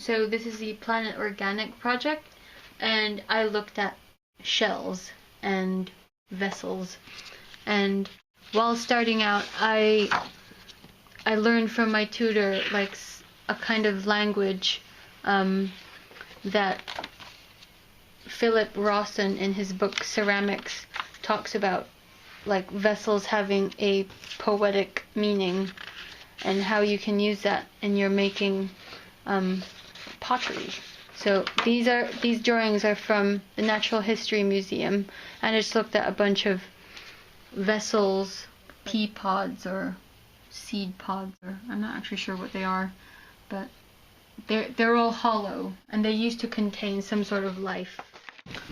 So this is the Planet Organic project, and I looked at shells and vessels, and while starting out I learned from my tutor like a kind of language that Philip Rawson in his book Ceramics talks about, like vessels having a poetic meaning and how you can use that in your making pottery. So these drawings are from the Natural History Museum, and I just looked at a bunch of vessels, pea pods or seed pods, or I'm not actually sure what they are, but they're all hollow and they used to contain some sort of life.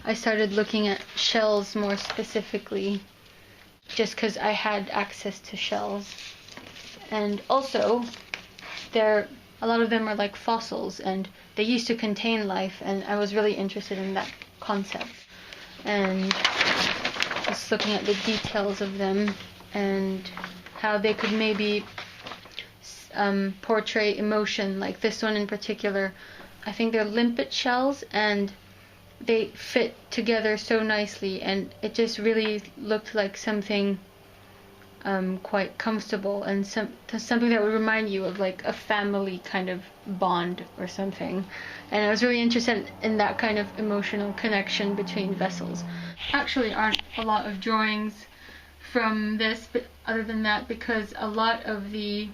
I started looking at shells more specifically just because I had access to shells, and also a lot of them are like fossils and they used to contain life, and I was really interested in that concept and just looking at the details of them and how they could maybe portray emotion. Like this one in particular, I think they're limpet shells and they fit together so nicely, and it just really looked like something quite comfortable and something that would remind you of like a family kind of bond or something. And I was really interested in that kind of emotional connection between vessels. Actually aren't a lot of drawings from this, but other than that, because a lot of the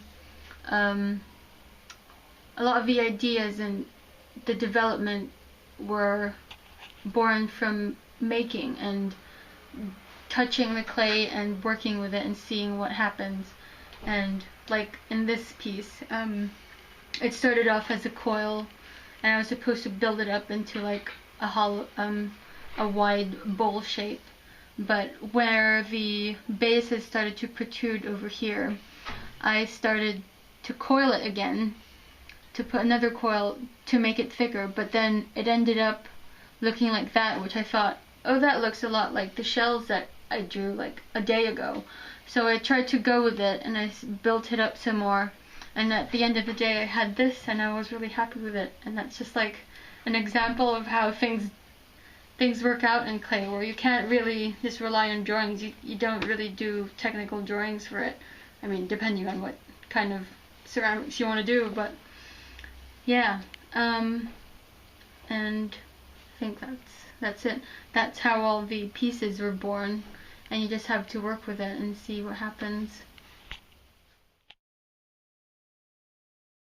ideas and the development were born from making and touching the clay and working with it and seeing what happens. And like in this piece, it started off as a coil and I was supposed to build it up into like a hollow, a wide bowl shape, but where the bases started to protrude over here, I started to coil it again, to put another coil to make it thicker, but then it ended up looking like that, which I thought, oh, that looks a lot like the shells that I drew like a day ago. So I tried to go with it and I built it up some more, and at the end of the day I had this and I was really happy with it. And that's just like an example of how things work out in clay, where you can't really just rely on drawings. You don't really do technical drawings for it. I mean, depending on what kind of ceramics you want to do, but yeah, and I think that's it. That's how all the pieces were born, and you just have to work with it and see what happens.